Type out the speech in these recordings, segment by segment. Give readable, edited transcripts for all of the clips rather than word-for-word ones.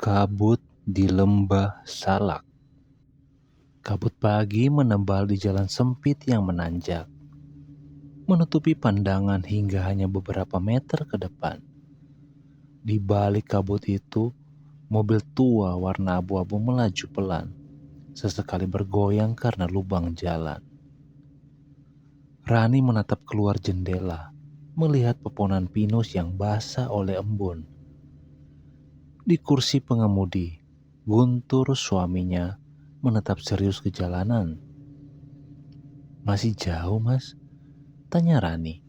Kabut di lembah Salak. Kabut pagi menebal di jalan sempit yang menanjak, menutupi pandangan hingga hanya beberapa meter ke depan. Di balik kabut itu, mobil tua warna abu-abu melaju pelan, sesekali bergoyang karena lubang jalan. Rani menatap keluar jendela, melihat pepohonan pinus yang basah oleh embun. Di kursi pengemudi, Guntur suaminya menatap serius ke jalanan. "Masih jauh, Mas?" tanya Rani.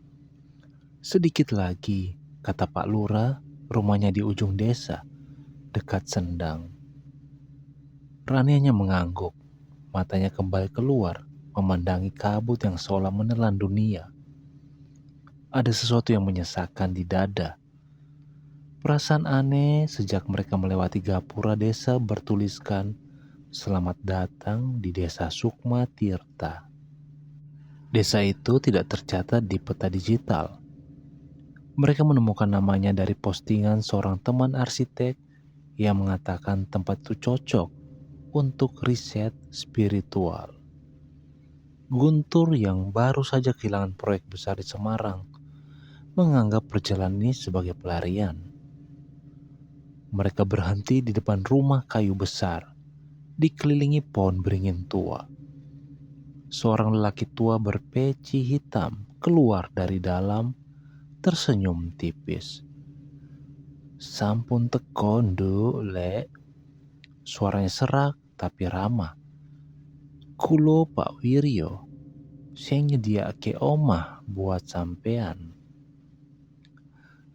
"Sedikit lagi," kata Pak Lurah, rumahnya di ujung desa, dekat Sendang. Rani hanya mengangguk, matanya kembali keluar, memandangi kabut yang seolah menelan dunia. Ada sesuatu yang menyesakkan di dada. Perasaan aneh sejak mereka melewati gapura desa bertuliskan "Selamat datang di desa Sukma Tirta". Desa itu tidak tercatat di peta digital. Mereka menemukan namanya dari postingan seorang teman arsitek yang mengatakan tempat itu cocok untuk riset spiritual. Guntur yang baru saja kehilangan proyek besar di Semarang menganggap perjalanan ini sebagai pelarian. Mereka berhenti di depan rumah kayu besar, dikelilingi pohon beringin tua. Seorang lelaki tua berpeci hitam keluar dari dalam, tersenyum tipis. "Sampun teko, Nduk, Lek." Suaranya serak tapi ramah. "Kulo Pak Wiryo, sing nyediake omah buat sampean."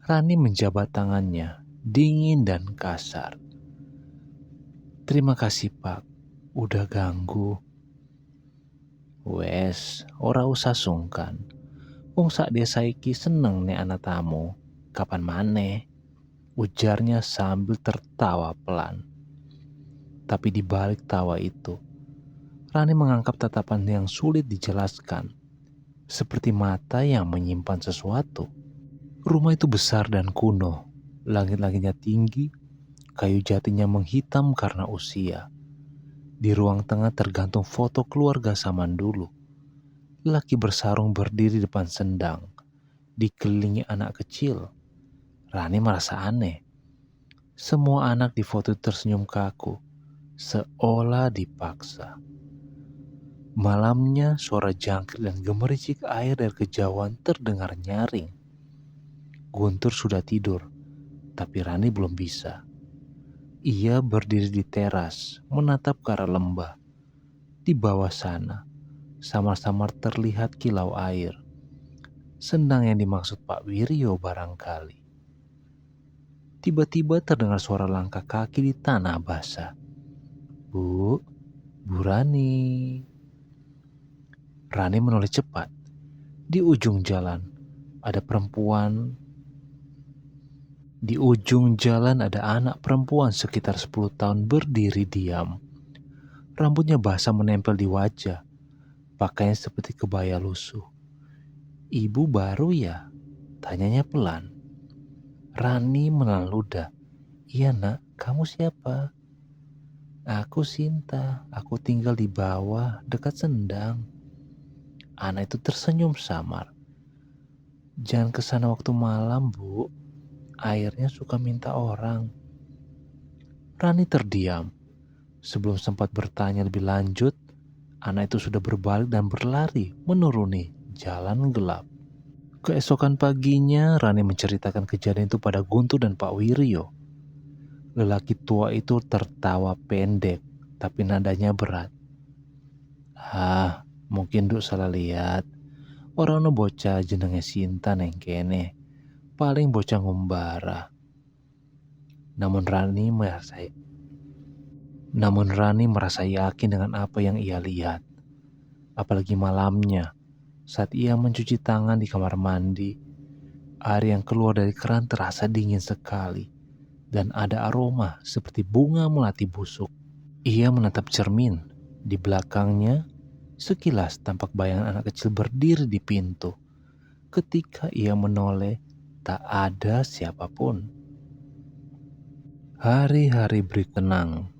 Rani menjabat tangannya, dingin dan kasar. "Terima kasih, Pak. Udah ganggu." "Wes, ora usah sungkan. Wong sak desa iki seneng nek ana tamu. Kapan maneh?" ujarnya sambil tertawa pelan. Tapi di balik tawa itu, Rani menangkap tatapan yang sulit dijelaskan, seperti mata yang menyimpan sesuatu. Rumah itu besar dan kuno, langit-langitnya tinggi, kayu jatinya menghitam karena usia. Di ruang tengah tergantung foto keluarga zaman dulu. Laki bersarung berdiri depan sendang, dikelilingi anak kecil. Rani merasa aneh. Semua anak di foto tersenyum kaku, seolah dipaksa. Malamnya suara jangkrik dan gemericik air dari kejauhan terdengar nyaring. Guntur sudah tidur, tapi Rani belum bisa. Ia berdiri di teras, menatap ke arah lembah. Di bawah sana, samar-samar terlihat kilau air. Sendang yang dimaksud Pak Wiryo barangkali. Tiba-tiba terdengar suara langkah kaki di tanah basah. Bu Rani." Rani menoleh cepat. Di ujung jalan ada anak perempuan sekitar 10 tahun berdiri diam. Rambutnya basah menempel di wajah. Pakainya seperti kebaya lusuh. "Ibu baru ya?" tanyanya pelan. Rani menelan ludah. "Iya nak, kamu siapa?" "Aku Sinta, aku tinggal di bawah dekat Sendang." Anak itu tersenyum samar. "Jangan kesana waktu malam, Bu. Airnya suka minta orang." Rani terdiam. Sebelum sempat bertanya lebih lanjut, anak itu sudah berbalik dan berlari menuruni jalan gelap. Keesokan paginya, Rani menceritakan kejadian itu pada Guntur dan Pak Wiryo. Lelaki tua itu tertawa pendek, tapi nadanya berat. Mungkin Duk salah lihat. Orang no bocah jenenge Sinta neng kene. Paling bocah ngumbara." Namun Rani merasa yakin dengan apa yang ia lihat. Apalagi malamnya, saat ia mencuci tangan di kamar mandi, air yang keluar dari keran terasa dingin sekali dan ada aroma seperti bunga melati busuk. Ia menatap cermin. Di belakangnya, sekilas tampak bayangan anak kecil berdiri di pintu. Ketika ia menoleh, tak ada siapapun. Hari-hari berkenang,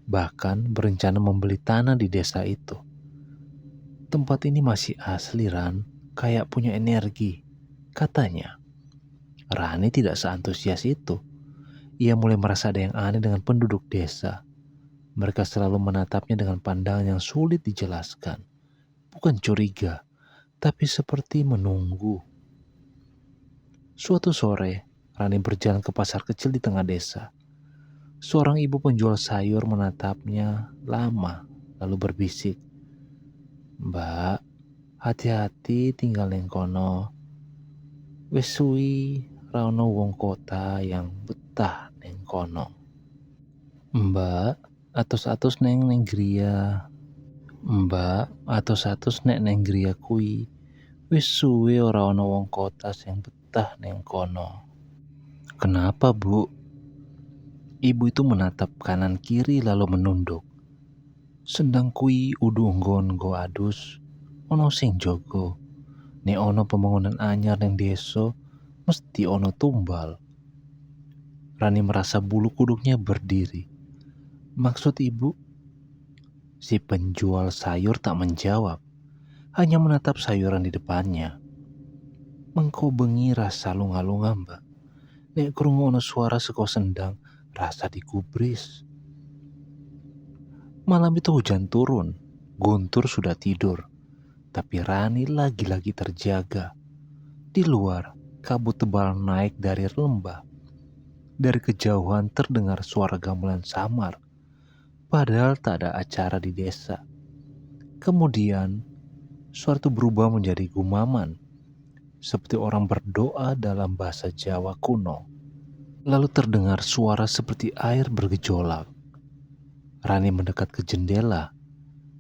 bahkan berencana membeli tanah di desa itu. Tempat ini masih asli, Ran, kayak punya energi, katanya. Rani tidak seantusias itu. Ia mulai merasa ada yang aneh dengan penduduk desa. Mereka selalu menatapnya dengan pandangan yang sulit dijelaskan. Bukan curiga, tapi seperti menunggu. Suatu sore, Rani berjalan ke pasar kecil di tengah desa. Seorang ibu penjual sayur menatapnya lama, lalu berbisik, "Mbak, hati-hati tinggal neng kono. Wis suwi rano wong kota yang betah neng kono." "Mbak, atus-atus neng griya. Mbak, atus-atus neng griya kui. Wis suwe ora ana wong kota sing betah neng kono." "Kenapa, Bu?" Ibu itu menatap kanan kiri lalu menunduk. "Sendang kui udu nggon nggo adus, ono sing jogo. Nek ono pembangunan anyar neng deso, mesti ono tumbal." Rani merasa bulu kuduknya berdiri. "Maksud ibu?" Si penjual sayur tak menjawab, hanya menatap sayuran di depannya. "Mengko bengi rasa lunga-lunga, Mbak. Nek krungu ono suara seko sendang, rasa digubris." Malam itu hujan turun. Guntur sudah tidur, tapi Rani lagi-lagi terjaga. Di luar, kabut tebal naik dari lembah. Dari kejauhan terdengar suara gamelan samar, padahal tak ada acara di desa. Kemudian, suara itu berubah menjadi gumaman, seperti orang berdoa dalam bahasa Jawa kuno. Lalu terdengar suara seperti air bergejolak. Rani mendekat ke jendela.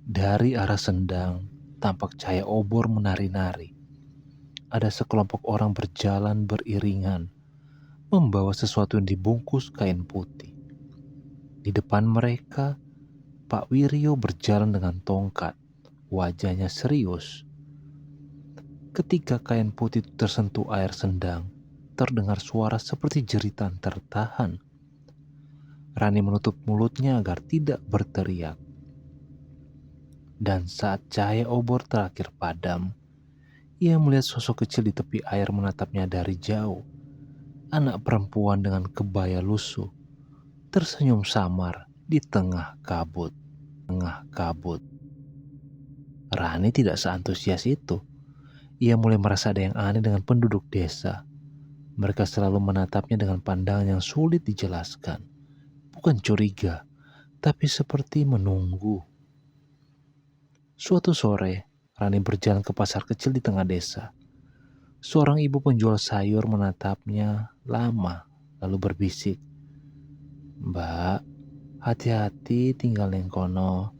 Dari arah sendang, tampak cahaya obor menari-nari. Ada sekelompok orang berjalan beriringan, membawa sesuatu yang dibungkus kain putih. Di depan mereka, Pak Wiryo berjalan dengan tongkat, wajahnya serius. Ketika kain putih itu tersentuh air sendang, terdengar suara seperti jeritan tertahan. Rani menutup mulutnya agar tidak berteriak. Dan saat cahaya obor terakhir padam, ia melihat sosok kecil di tepi air menatapnya dari jauh. Anak perempuan dengan kebaya lusuh, tersenyum samar di tengah kabut. Rani tidak seantusias itu. Ia mulai merasa ada yang aneh dengan penduduk desa. Mereka selalu menatapnya dengan pandangan yang sulit dijelaskan. Bukan curiga, tapi seperti menunggu. Suatu sore, Rani berjalan ke pasar kecil di tengah desa. Seorang ibu penjual sayur menatapnya lama, lalu berbisik, "Mbak, hati-hati tinggal neng kono.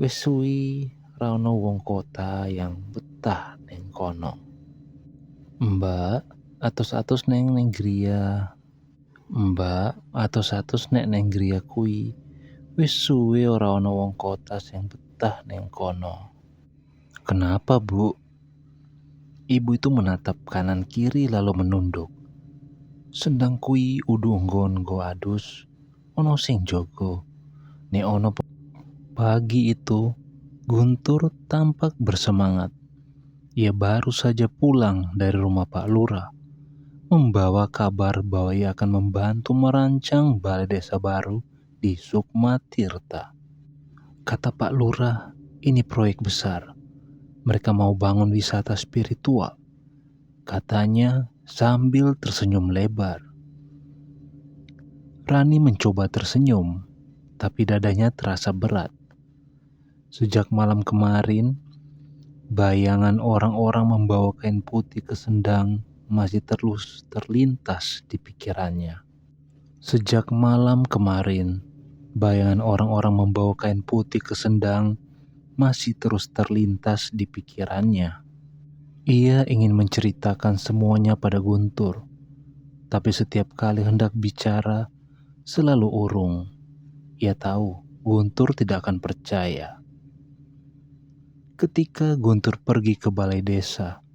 Wis suwi rano wong kota yang betah neng kono." "Mbak, atus-atus neng griya. Mbak, atus-atus neng griya kui. Wis suwe ora ana wong kota sing betah neng kono." "Kenapa, Bu?" Ibu itu menatap kanan kiri lalu menunduk. "Sendang kui udu nggon nggo adus, ono sing jogo. Nek ono." Pagi itu, Guntur tampak bersemangat. Ia baru saja pulang dari rumah Pak Lurah, membawa kabar bahwa ia akan membantu merancang balai desa baru di Sukma Tirta. Kata Pak Lurah, ini proyek besar. Mereka mau bangun wisata spiritual, katanya sambil tersenyum lebar. Rani mencoba tersenyum, tapi dadanya terasa berat. Sejak malam kemarin, bayangan orang-orang membawa kain putih ke sendang masih terus terlintas di pikirannya. Sejak malam kemarin, bayangan orang-orang membawa kain putih ke sendang masih terus terlintas di pikirannya. Ia ingin menceritakan semuanya pada Guntur, tapi setiap kali hendak bicara, selalu urung. Ia tahu Guntur tidak akan percaya. Ketika Guntur pergi ke balai desa,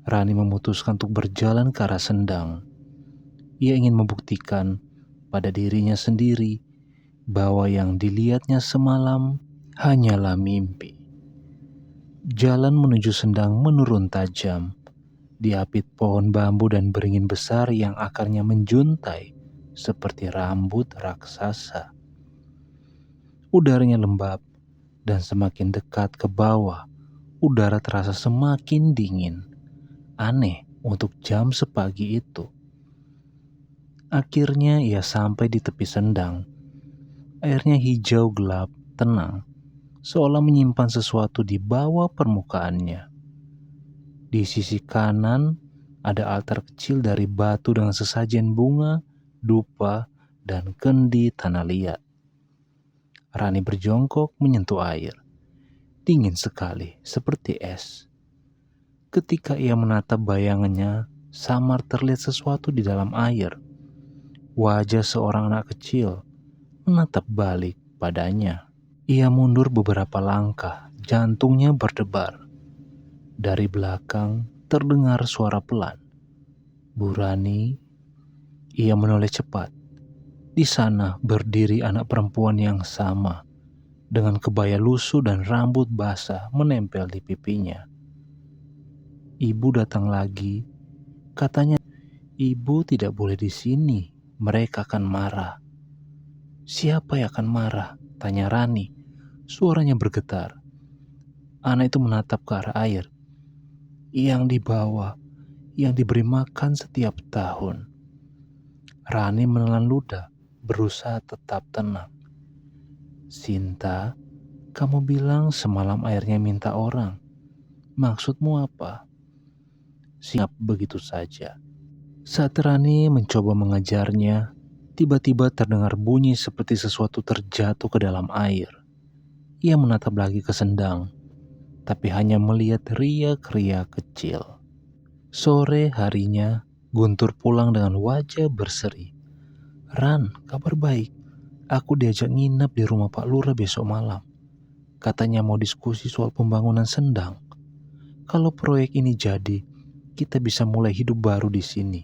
Rani memutuskan untuk berjalan ke arah sendang. Ia ingin membuktikan pada dirinya sendiri bahwa yang dilihatnya semalam hanyalah mimpi. Jalan menuju Sendang menurun tajam, diapit pohon bambu dan beringin besar yang akarnya menjuntai seperti rambut raksasa. Udaranya lembab dan semakin dekat ke bawah, udara terasa semakin dingin. Aneh untuk jam sepagi itu. Akhirnya ia sampai di tepi Sendang. Airnya hijau gelap, tenang, seolah menyimpan sesuatu di bawah permukaannya. Di sisi kanan ada altar kecil dari batu dengan sesajen bunga, dupa, dan kendi tanah liat. Rani berjongkok menyentuh air. Dingin sekali, seperti es. Ketika ia menatap bayangannya, samar terlihat sesuatu di dalam air. Wajah seorang anak kecil menatap balik padanya. Ia mundur beberapa langkah, jantungnya berdebar. Dari belakang terdengar suara pelan. "Bu Rani." Ia menoleh cepat. Di sana berdiri anak perempuan yang sama, dengan kebaya lusuh dan rambut basah menempel di pipinya. "Ibu datang lagi," katanya. "Ibu tidak boleh di sini, mereka akan marah." "Siapa yang akan marah?" tanya Rani. Suaranya bergetar. Anak itu menatap ke arah air. "Yang dibawa, yang diberi makan setiap tahun." Rani menelan ludah, berusaha tetap tenang. "Sinta, kamu bilang semalam airnya minta orang. Maksudmu apa?" Siap begitu saja. Saat Rani mencoba mengejarnya, tiba-tiba terdengar bunyi seperti sesuatu terjatuh ke dalam air. Ia menatap lagi ke Sendang, tapi hanya melihat ria-ria kecil. Sore harinya, Guntur pulang dengan wajah berseri. "Ran, kabar baik. Aku diajak nginep di rumah Pak Lurah besok malam. Katanya mau diskusi soal pembangunan Sendang. Kalau proyek ini jadi, kita bisa mulai hidup baru di sini."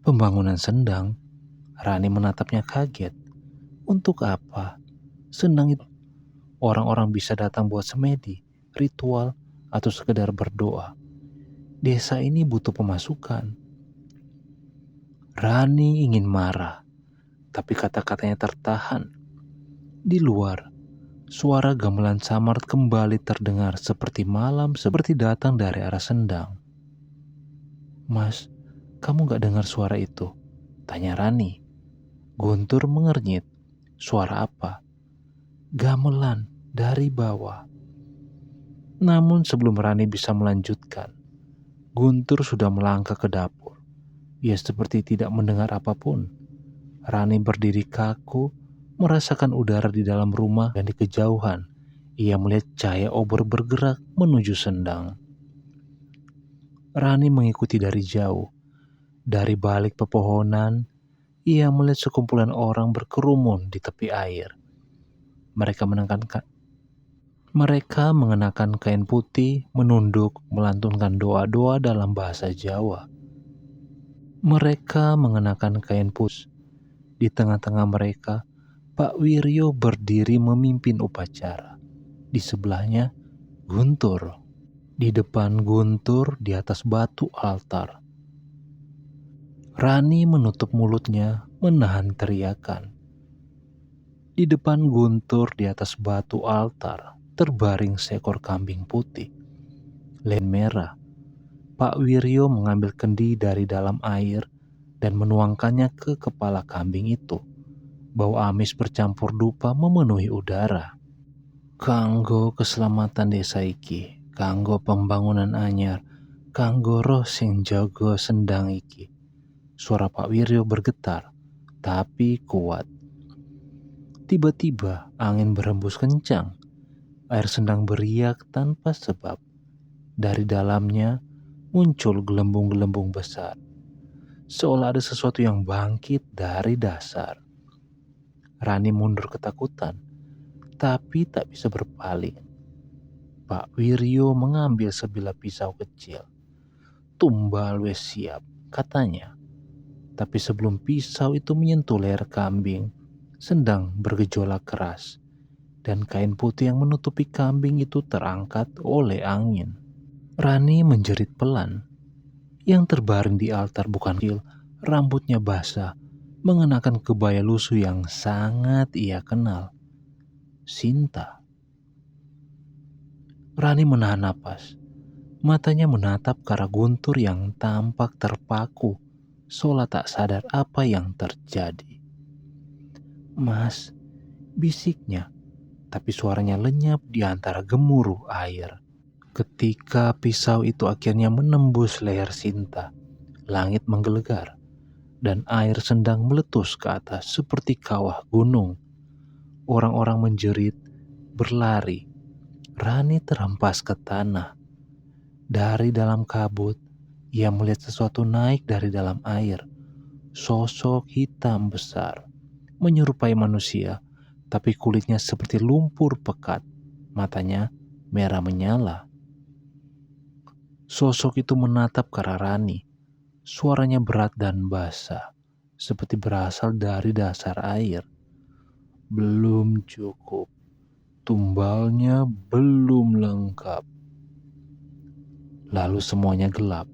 "Pembangunan Sendang?" Rani menatapnya kaget. "Untuk apa? Sendang itu orang-orang bisa datang buat semedi, ritual, atau sekedar berdoa. Desa ini butuh pemasukan." Rani ingin marah, tapi kata-katanya tertahan. Di luar, suara gamelan samar kembali terdengar seperti datang dari arah Sendang. "Mas, kamu gak dengar suara itu?" tanya Rani. Guntur mengernyit. "Suara apa?" "Gamelan dari bawah." Namun sebelum Rani bisa melanjutkan, Guntur sudah melangkah ke dapur. Ia seperti tidak mendengar apapun. Rani berdiri kaku, merasakan udara di dalam rumah, dan di kejauhan ia melihat cahaya obor bergerak menuju Sendang. Rani mengikuti dari jauh. Dari balik pepohonan, ia melihat sekumpulan orang berkerumun di tepi air. Mereka mengenakan kain putih, menunduk, melantunkan doa-doa dalam bahasa Jawa. Mereka mengenakan kain putih. Di tengah-tengah mereka, Pak Wiryo berdiri memimpin upacara. Di sebelahnya, Guntur. Di depan Guntur, di atas batu altar, Rani menutup mulutnya, menahan teriakan. Di depan Guntur, di atas batu altar, terbaring seekor kambing putih, len merah. Pak Wiryo mengambil kendi dari dalam air dan menuangkannya ke kepala kambing itu. Bau amis bercampur dupa memenuhi udara. "Kanggo keselamatan desa iki, kanggo pembangunan anyar, kanggo roh sing jaga Sendang iki." Suara Pak Wiryo bergetar, tapi kuat. Tiba-tiba angin berhembus kencang. Air Sendang beriak tanpa sebab. Dari dalamnya muncul gelembung-gelembung besar, seolah ada sesuatu yang bangkit dari dasar. Rani mundur ketakutan, tapi tak bisa berpaling. Pak Wiryo mengambil sebilah pisau kecil. "Tumbal wes siap," katanya. Tapi sebelum pisau itu menyentuh leher kambing, Sendang bergejolak keras, dan kain putih yang menutupi kambing itu terangkat oleh angin. Rani menjerit pelan. Yang terbaring di altar bukan kecil, rambutnya basah, mengenakan kebaya lusuh yang sangat ia kenal. Sinta. Rani menahan napas. Matanya menatap ke arah Guntur yang tampak terpaku, seolah tak sadar apa yang terjadi. "Mas," bisiknya, tapi suaranya lenyap di antara gemuruh air. Ketika pisau itu akhirnya menembus leher Sinta, langit menggelegar dan air Sendang meletus ke atas seperti kawah gunung. Orang-orang menjerit, berlari. Rani terhempas ke tanah. Dari dalam kabut, ia melihat sesuatu naik dari dalam air. Sosok hitam besar, menyerupai manusia, tapi kulitnya seperti lumpur pekat. Matanya merah menyala. Sosok itu menatap ke arah Rani. Suaranya berat dan basah, seperti berasal dari dasar air. "Belum cukup. Tumbalnya belum lengkap." Lalu semuanya gelap.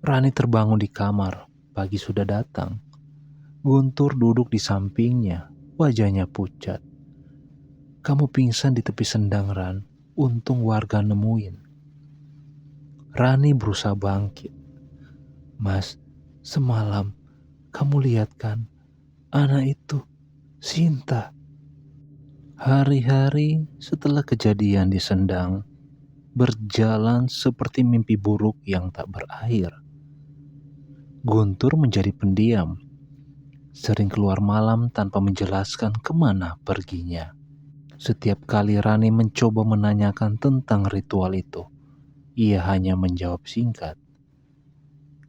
Rani terbangun di kamar. Pagi sudah datang. Guntur duduk di sampingnya, wajahnya pucat. "Kamu pingsan di tepi Sendang, Ran. Untung warga nemuin." Rani berusaha bangkit. "Mas, semalam kamu lihat kan? Anak itu, Sinta." Hari-hari setelah kejadian di Sendang berjalan seperti mimpi buruk yang tak berakhir. Guntur menjadi pendiam, sering keluar malam tanpa menjelaskan kemana perginya. Setiap kali Rani mencoba menanyakan tentang ritual itu, ia hanya menjawab singkat,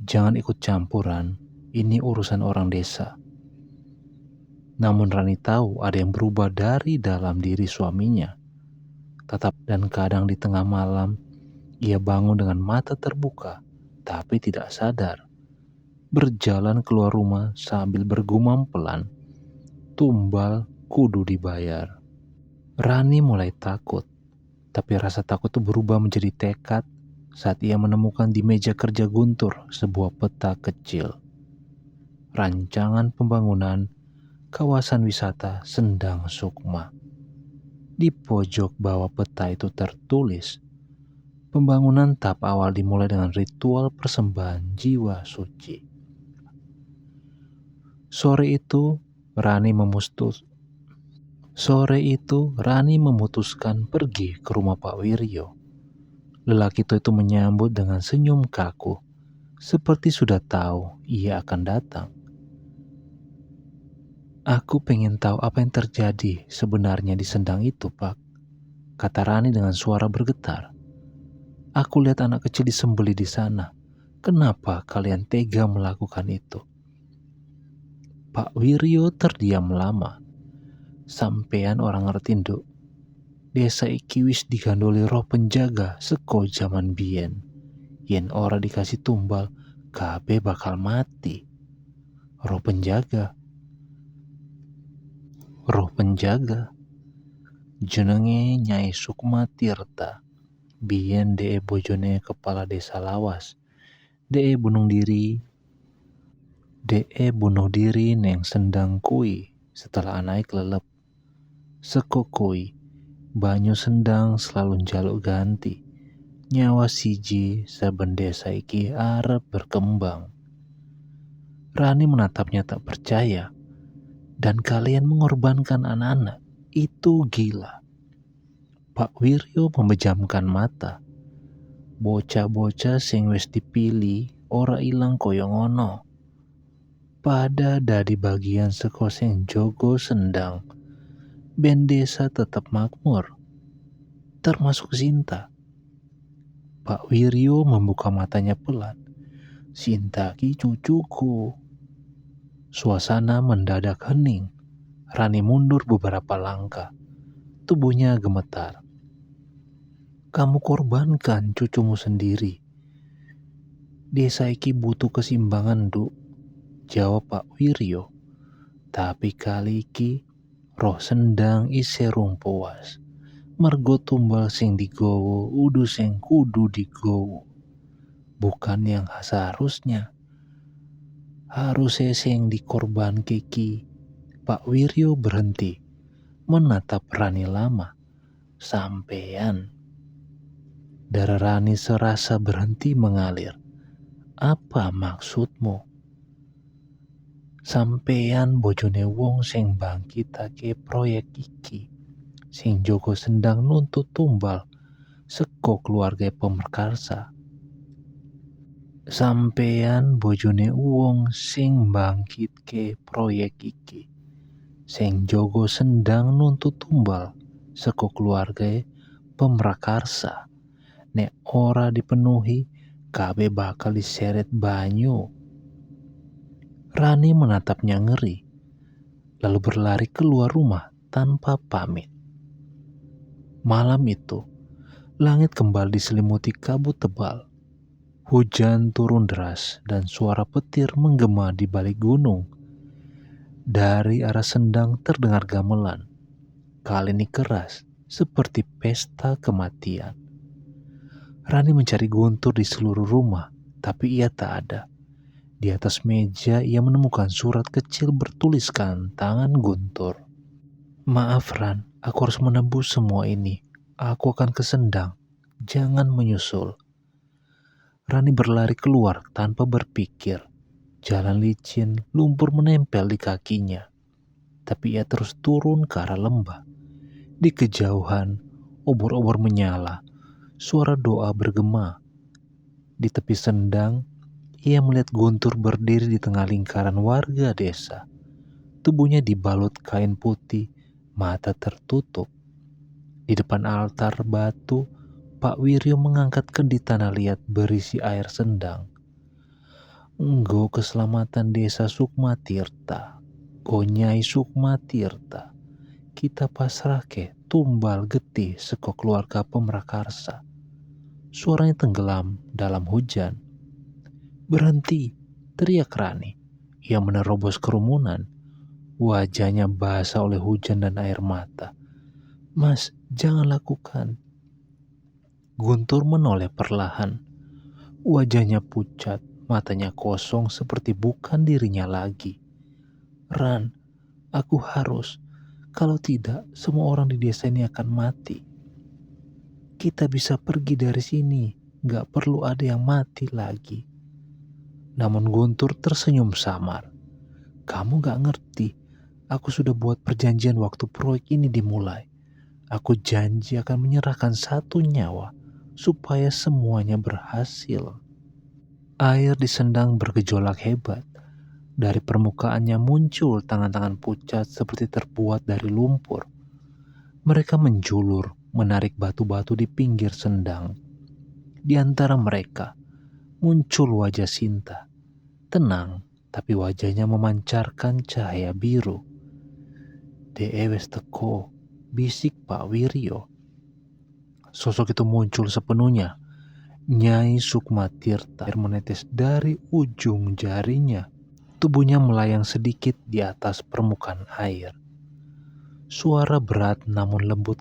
"Jangan ikut campuran, ini urusan orang desa." Namun Rani tahu ada yang berubah dari dalam diri suaminya. Dan kadang di tengah malam, ia bangun dengan mata terbuka, tapi tidak sadar. Berjalan keluar rumah sambil bergumam pelan, "Tumbal kudu dibayar." Rani mulai takut, tapi rasa takut itu berubah menjadi tekad saat ia menemukan di meja kerja Guntur sebuah peta kecil. Rancangan pembangunan kawasan wisata Sendang Sukma. Di pojok bawah peta itu tertulis, pembangunan tahap awal dimulai dengan ritual persembahan jiwa suci. Sore itu, Rani memutuskan pergi ke rumah Pak Wiryo. Lelaki itu menyambut dengan senyum kaku, seperti sudah tahu ia akan datang. "Aku pengen tahu apa yang terjadi sebenarnya di Sendang itu, Pak," kata Rani dengan suara bergetar. "Aku lihat anak kecil disembelih di sana. Kenapa kalian tega melakukan itu?" Pak Wiryo terdiam lama. "Sampean orang ngerti, Nduk. Desa iki wis digandoli roh penjaga seko zaman biyen. Yen ora dikasih tumbal, kabeh bakal mati." Roh penjaga. Jenenge Nyai Sukma Tirta. Biyen DE bojone kepala desa lawas. DE bunuh diri neng Sendang kui setelah anake lelep. Seko kui, banyu Sendang selalu njaluk ganti. Nyawa siji saben desa iki arep berkembang. Rani menatapnya tak percaya. "Dan kalian mengorbankan anak-anak, itu gila." Pak Wiryo memejamkan mata. "Bocah-bocah sing wis dipilih ora ilang koyo ngono. Pada dadi bagian saka sing jogo Sendang, ben desa tetep makmur, termasuk Sinta." Pak Wiryo membuka matanya pelan. "Sinta ki cucuku." Suasana mendadak hening. Rani mundur beberapa langkah. Tubuhnya gemetar. "Kamu korbankan cucumu sendiri. Desa iki butuh keseimbangan, Du, jawab Pak Wiryo. Tapi kali iki roh sendang iserung puas. Mergo tumbal sing digowo, udu sing kudu digowo. Bukan yang seharusnya. Harusnya sing dikorban kiki. Pak Wiryo berhenti, menatap Rani lama. Sampean. Darah Rani serasa berhenti mengalir. Apa maksudmu? Sampean bojone wong sing bangkitake proyek iki. Sing Joko sendang nuntut tumbal seko keluarga pemerkarsa. Sampean bojone wong sing bangkitke proyek iki. Sing Joko sendang nuntut tumbal seko keluarga pemerkarsa. Nek ora dipenuhi, kabeh bakal diseret banyu. Rani menatapnya ngeri, lalu berlari keluar rumah tanpa pamit. Malam itu, langit kembali diselimuti kabut tebal. Hujan turun deras dan suara petir menggema di balik gunung. Dari arah Sendang terdengar gamelan. Kali ini keras, seperti pesta kematian. Rani mencari Guntur di seluruh rumah, tapi ia tak ada. Di atas meja ia menemukan surat kecil bertuliskan tangan Guntur. Maaf Ran, aku harus menebus semua ini. Aku akan ke Sendang. Jangan menyusul. Rani berlari keluar tanpa berpikir. Jalan licin, lumpur menempel di kakinya. Tapi ia terus turun ke arah lembah. Di kejauhan, obor-obor menyala. Suara doa bergema. Di tepi Sendang, ia melihat Guntur berdiri di tengah lingkaran warga desa. Tubuhnya dibalut kain putih, mata tertutup. Di depan altar batu, Pak Wiryo mengangkat kendi tanah liat berisi air Sendang. Nggo keselamatan desa Sukma Tirta, go Nyai Sukma Tirta. Kita pasrahke tumbal getih seko keluarga pemrakarsa. Suaranya tenggelam dalam hujan. Berhenti, teriak Rani. Ia menerobos kerumunan. Wajahnya basah oleh hujan dan air mata. Mas, jangan lakukan. Guntur menoleh perlahan. Wajahnya pucat, matanya kosong seperti bukan dirinya lagi. Ran, aku harus. Kalau tidak, semua orang di desa ini akan mati. Kita bisa pergi dari sini. Gak perlu ada yang mati lagi. Namun Guntur tersenyum samar. Kamu gak ngerti. Aku sudah buat perjanjian waktu proyek ini dimulai. Aku janji akan menyerahkan satu nyawa supaya semuanya berhasil. Air di Sendang bergejolak hebat. Dari permukaannya muncul tangan-tangan pucat seperti terbuat dari lumpur. Mereka menjulur, menarik batu-batu di pinggir Sendang. Di antara mereka muncul wajah Sinta. Tenang, tapi wajahnya memancarkan cahaya biru. Wes teko, bisik Pak Wiryo. Sosok itu muncul sepenuhnya. Nyai Sukma Tirta, air menetes dari ujung jarinya. Tubuhnya melayang sedikit di atas permukaan air. Suara berat namun lembut